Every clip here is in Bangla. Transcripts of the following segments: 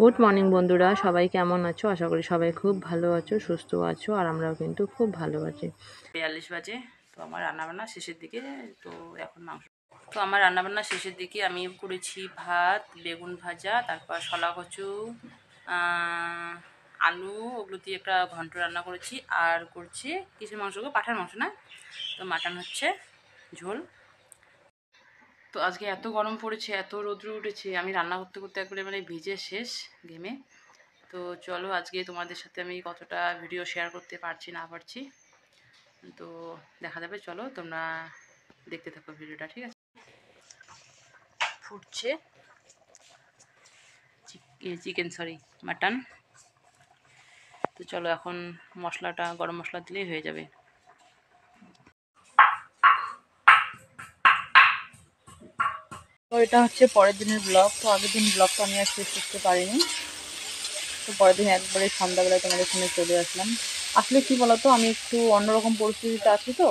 গুড মর্নিং বন্ধুরা, সবাই কেমন আছো? আশা করি সবাই খুব ভালো আছো, সুস্থ আছো, আর আমরাও কিন্তু খুব ভালো আছি। 42 বাজে। তো আমার রান্নাবান্না শেষের দিকে। তো এখন মাংস, তো আমার রান্নাবান্না শেষের দিকে আমি করেছি ভাত, বেগুন ভাজা, তারপর শলা কচু, আলু, ওগুলো দিয়ে একটা ঘন্ট রান্না করেছি। আর করছি কিসের মাংস গো? পাঠার মাংস না, তো মাটন হচ্ছে ঝোল। তো আজকে এত গরম পড়েছে, এত রৌদ্র উঠেছে, আমি রান্না করতে করতে একবারে মানে ভিজে শেষ, ঘেমে। তো চলো আজকে তোমাদের সাথে আমি কতটা ভিডিও শেয়ার করতে পারছি না পারছি তো দেখা যাবে। চলো তোমরা দেখতে থাকো ভিডিওটা, ঠিক আছে? ফুটছে চিকেন, সরি মাটন। তো চলো এখন মশলাটা, গরম মশলা দিলেই হয়ে যাবে। তো এটা হচ্ছে পরের দিনের ব্লগ। তো আগের দিন ব্লগটা আমি আর শেষ করতে পারিনি, তো পরের দিন একবারে সন্ধ্যাবেলায় তোমাদের সামনে চলে আসলাম। আসলে কি বলতো, আমি একটু অন্যরকম পরিস্থিতিতে আছি, তো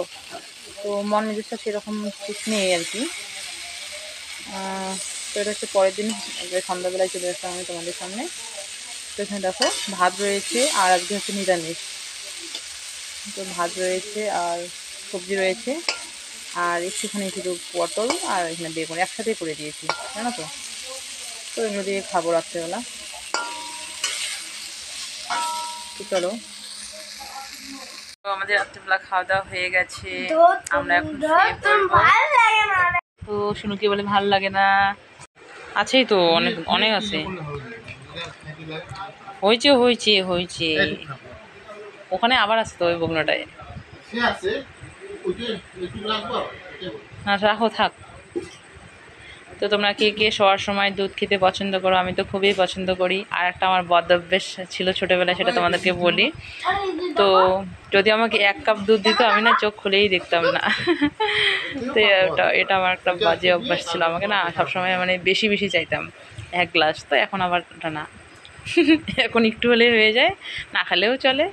মন মেজাজটা সেরকম ঠিক নেই আর কি। তো এটা হচ্ছে পরের দিন একবারে সন্ধ্যাবেলায় চলে আসলাম আমি তোমাদের সামনে। তো এখানে দেখো ভাত রয়েছে, আর আজকে হচ্ছে নিরামিষ। তো ভাত রয়েছে আর সবজি রয়েছে, আর একটুখানি শুধু পটল আর এখানে বেগুন একসাথে করে দিয়েছি, জানো তো। তো এগুলো দিয়ে খাবো রাত্রেবেলা। তো চলো, তো আমাদের রাত্রেবেলা খাওয়া দাওয়া হয়ে গেছে, আমরা এখন শুয়ে পড়বো। তো শুনু কি বলে ভালো লাগে না? আছেই তো, অনেক অনেক আছে। হয়েছে হয়েছে হয়েছে, ওখানে আবার আছে তো ওই বগ্নটায়। হ্যাঁ রাখো, থাক। তো তোমরা কে কে শোয়ার সময় দুধ খেতে পছন্দ করো? আমি তো খুবই পছন্দ করি। আর একটা আমার বদ অভ্যেস ছিল ছোটোবেলায়, সেটা তোমাদেরকে বলি। তো যদি আমাকে 1 কাপ দুধ দিত, আমি না চোখ খুলেই দেখতাম না। তো এটা আমার একটা বাজে অভ্যাস ছিল। আমাকে না সবসময় মানে বেশি বেশি চাইতাম 1 গ্লাস। তো এখন আবার ওটা না, এখন একটু হলেই হয়ে যায়, না খেলেও চলে।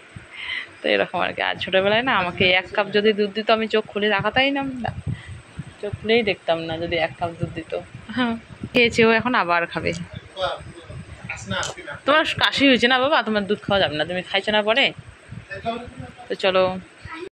তো এরকম আর কি। আর ছোটোবেলায় না আমাকে 1 কাপ যদি দুধ দিত, আমি চোখ খুলে রাখাতাই না, চোখ খুলেই দেখতাম না যদি 1 কাপ দুধ দিত। হ্যাঁ, খেয়েছেও, এখন আবার খাবে। তোমার কাশি হয়েছে না বাবা? তোমার দুধ খাওয়া যাবে না, তুমি খাইছো না পরে। তো চলো